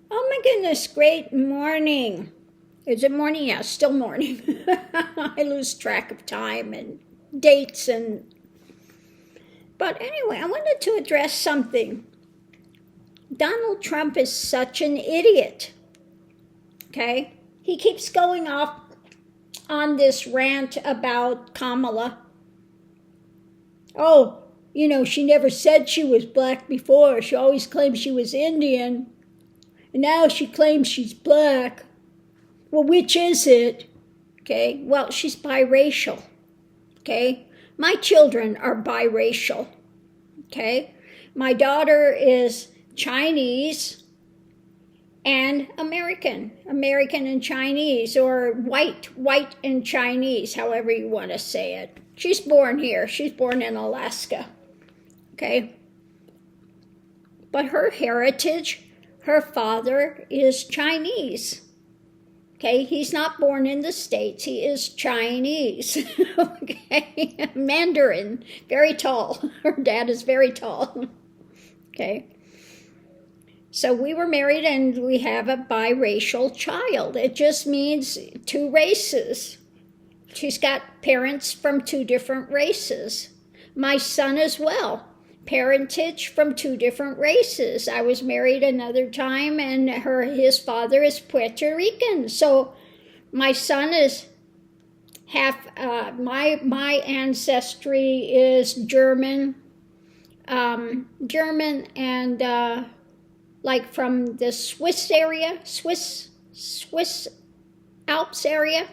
Oh my goodness, great morning. Is it morning? Yeah, still morning. I lose track of time and dates but anyway, I wanted to address something. Donald Trump is such an idiot. Okay? He keeps going off on this rant about Kamala. Oh, she never said she was black before. She always claimed she was Indian. And now she claims she's black. Well, which is it? Okay, well, she's biracial. Okay, my children are biracial. Okay, my daughter is Chinese and American and Chinese, or white and Chinese, however you want to say it. She's born here. She's born in Alaska. Okay, but her heritage, her father is Chinese. Okay, he's not born in the States. He is Chinese. Okay, Mandarin, very tall. Her dad is very tall. Okay, so we were married and we have a biracial child. It just means two races. She's got parents from two different races. My son as well. Parentage from two different races. I was married another time and his father is Puerto Rican. So my son is half, my ancestry is German, and like from the Swiss area, Swiss Alps area.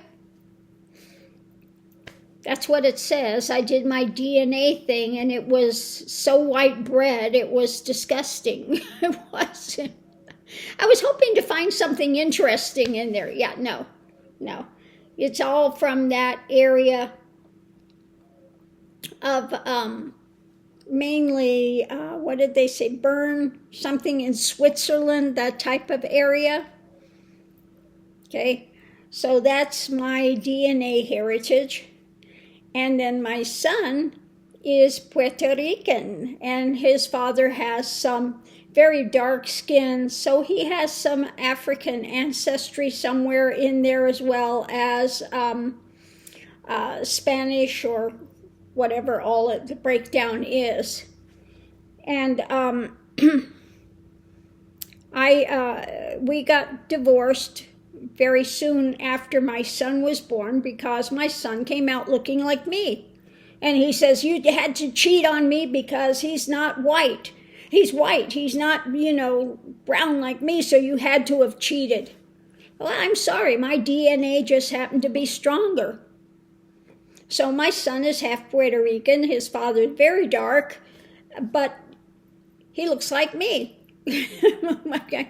That's what it says. I did my DNA thing and it was so white bread, it was disgusting. It was. I was hoping to find something interesting in there. Yeah, no. It's all from that area of mainly, what did they say, Bern, something in Switzerland, that type of area. Okay, so that's my DNA heritage. And then my son is Puerto Rican, and his father has some very dark skin, so he has some African ancestry somewhere in there, as well as Spanish or whatever all the breakdown is. And we got divorced very soon after my son was born, because my son came out looking like me. And he says, you had to cheat on me because he's not white. He's white. He's not, brown like me, so you had to have cheated. Well, I'm sorry. My DNA just happened to be stronger. So my son is half Puerto Rican. His father is very dark, but he looks like me. I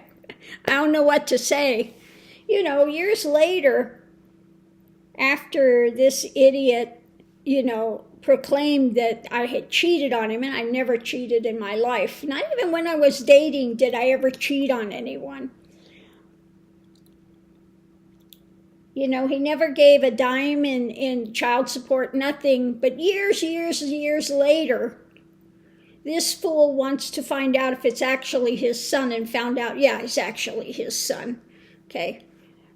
don't know what to say. Years later, after this idiot, proclaimed that I had cheated on him, and I never cheated in my life. Not even when I was dating did I ever cheat on anyone. He never gave a dime in child support, nothing. But years later, this fool wants to find out if it's actually his son, and found out, yeah, it's actually his son. Okay.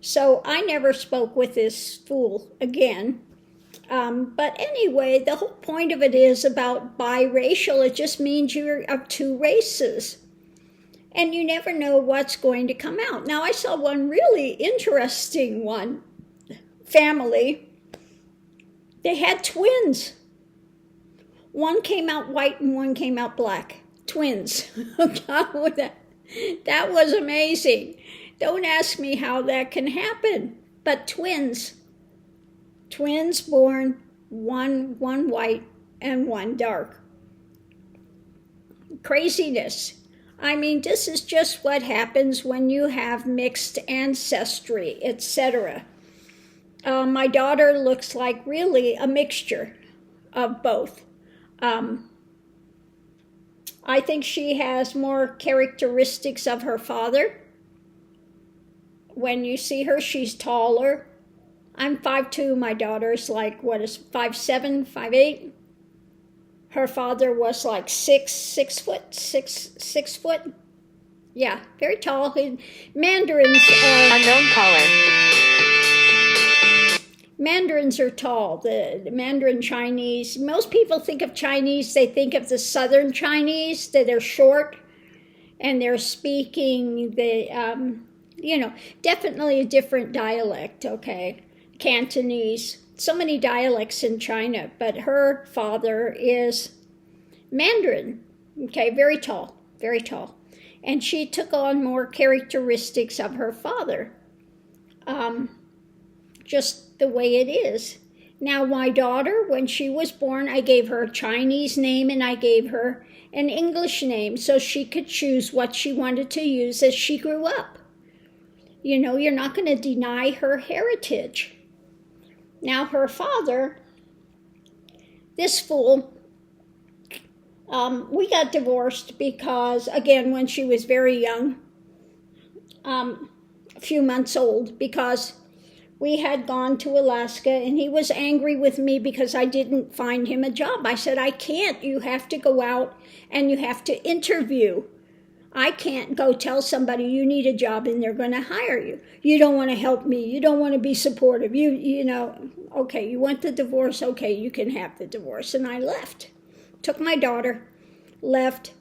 So I never spoke with this fool again. But anyway, the whole point of it is about biracial. It just means you're of two races. And you never know what's going to come out. Now, I saw one really interesting family. They had twins. One came out white and one came out black. Twins. That was amazing. Don't ask me how that can happen, but twins born, one white and one dark. Craziness. I mean, this is just what happens when you have mixed ancestry, etc. My daughter looks like really a mixture of both. I think she has more characteristics of her father. When you see her, she's taller. I'm 5'2", my daughter's like, 5'7", 5'8"? Her father was like 6 foot. Yeah, very tall. Mandarins are... Unknown caller. Mandarins are tall, the Mandarin Chinese. Most people think of Chinese, they think of the Southern Chinese, that they're short and they're speaking definitely a different dialect, okay? Cantonese, so many dialects in China, but her father is Mandarin, okay, very tall, very tall. And she took on more characteristics of her father. Just the way it is. Now, my daughter, when she was born, I gave her a Chinese name and I gave her an English name so she could choose what she wanted to use as she grew up. You're not going to deny her heritage. Now, her father, this fool, we got divorced because, again, when she was very young, a few months old, because we had gone to Alaska and he was angry with me because I didn't find him a job. I said, I can't. You have to go out and you have to interview. I can't go tell somebody you need a job and they're going to hire you. You don't want to help me. You don't want to be supportive. Okay, you want the divorce? Okay, you can have the divorce. And I left. Took my daughter, left.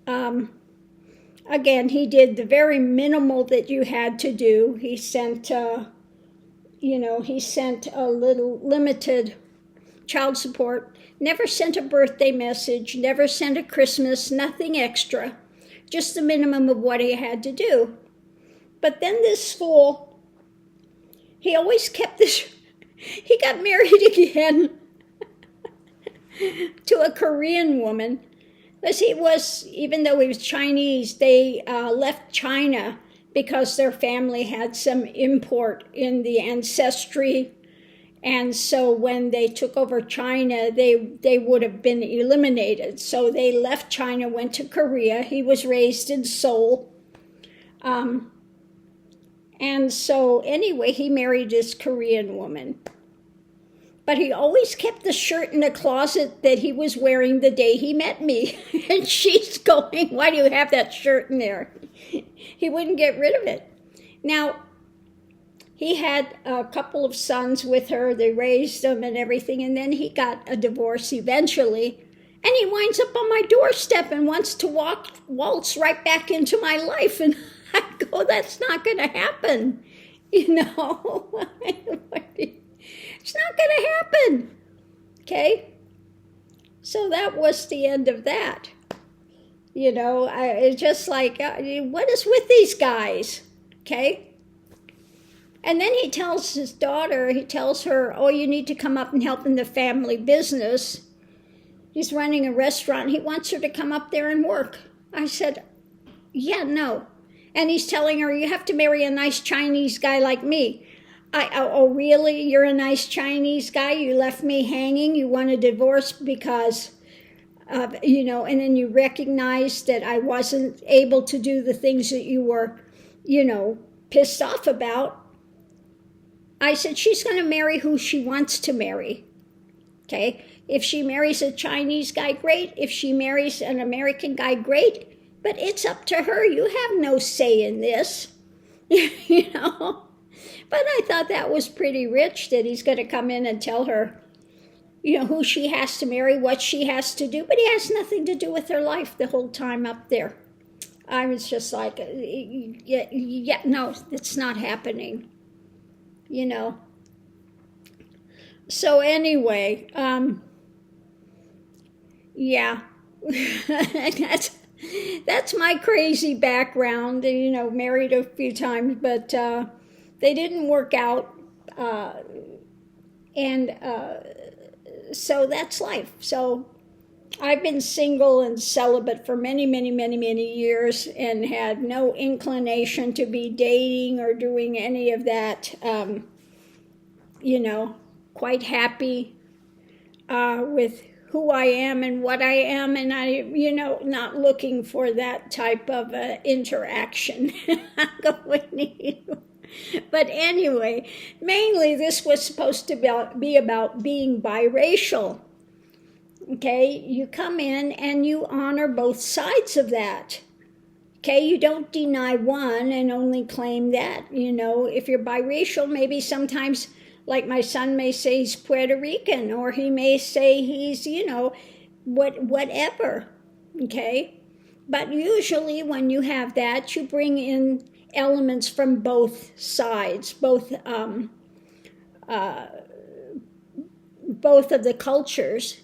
Again, he did the very minimal that you had to do. He sent... he sent a little limited child support, never sent a birthday message, never sent a Christmas, nothing extra, just the minimum of what he had to do. But then this fool, he always kept this, he got married again to a Korean woman. Because even though he was Chinese, they left China because their family had some import in the ancestry. And so when they took over China, they would have been eliminated. So they left China, went to Korea. He was raised in Seoul. And so anyway, he married this Korean woman. But he always kept the shirt in the closet that he was wearing the day he met me. And she's going, why do you have that shirt in there? He wouldn't get rid of it. Now, he had a couple of sons with her. They raised them and everything. And then he got a divorce eventually. And he winds up on my doorstep and wants to waltz right back into my life. And I go, that's not going to happen. It's not going to happen. Okay? So that was the end of that. It's just like, what is with these guys? Okay? And then he tells his daughter, he tells her, oh, you need to come up and help in the family business. He's running a restaurant. He wants her to come up there and work. I said, yeah, no. And he's telling her, you have to marry a nice Chinese guy like me. Oh, really? You're a nice Chinese guy? You left me hanging? You want a divorce because, and then you recognized that I wasn't able to do the things that you were, pissed off about. I said, she's going to marry who she wants to marry. Okay? If she marries a Chinese guy, great. If she marries an American guy, great. But it's up to her. You have no say in this. But I thought that was pretty rich that he's going to come in and tell her, who she has to marry, what she has to do. But he has nothing to do with her life the whole time up there. I was just like, yeah, no, it's not happening. So anyway, yeah, that's my crazy background. Married a few times, but they didn't work out, and so that's life. So I've been single and celibate for many, many, many, many years and had no inclination to be dating or doing any of that. Quite happy with who I am and what I am, and I, not looking for that type of interaction. But anyway, mainly this was supposed to be about being biracial. Okay, you come in and you honor both sides of that. Okay, you don't deny one and only claim that. If you're biracial, maybe sometimes, like my son may say he's Puerto Rican, or he may say he's, whatever. Okay, but usually when you have that, you bring in elements from both sides, both of the cultures.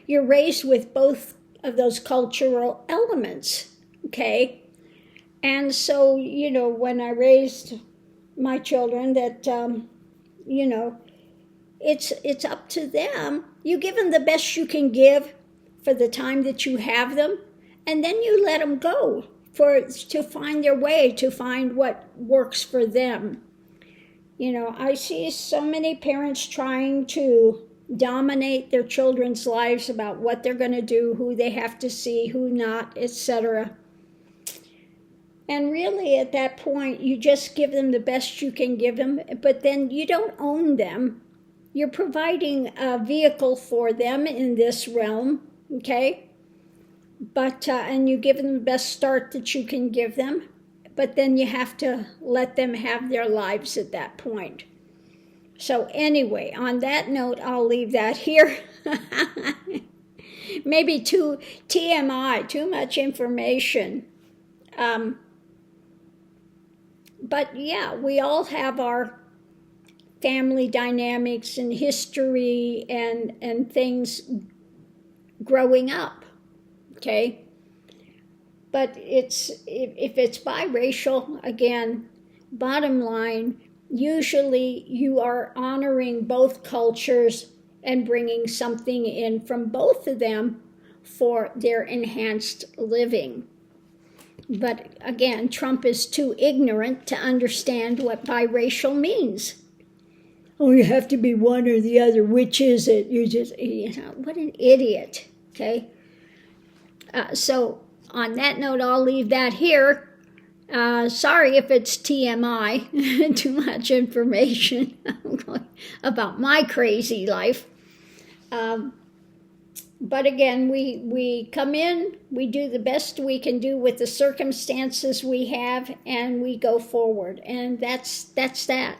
You're raised with both of those cultural elements. Okay, and so when I raised my children, that it's up to them. You give them the best you can give for the time that you have them, and then you let them go to find their way, to find what works for them. I see so many parents trying to dominate their children's lives about what they're going to do, who they have to see, who not, etc. And really, at that point, you just give them the best you can give them, but then you don't own them. You're providing a vehicle for them in this realm, okay? But, and you give them the best start that you can give them, but then you have to let them have their lives at that point. So anyway, on that note, I'll leave that here. Maybe too TMI, too much information. But yeah, we all have our family dynamics and history and things growing up, okay? But if it's biracial, again, bottom line, usually you are honoring both cultures and bringing something in from both of them for their enhanced living. But again, Trump is too ignorant to understand what biracial means. Oh, you have to be one or the other. Which is it? What an idiot, okay? So on that note, I'll leave that here. Sorry if it's TMI, too much information about my crazy life. But again, we come in, we do the best we can do with the circumstances we have, and we go forward. And that's that.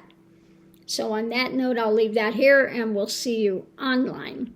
So on that note, I'll leave that here, and we'll see you online.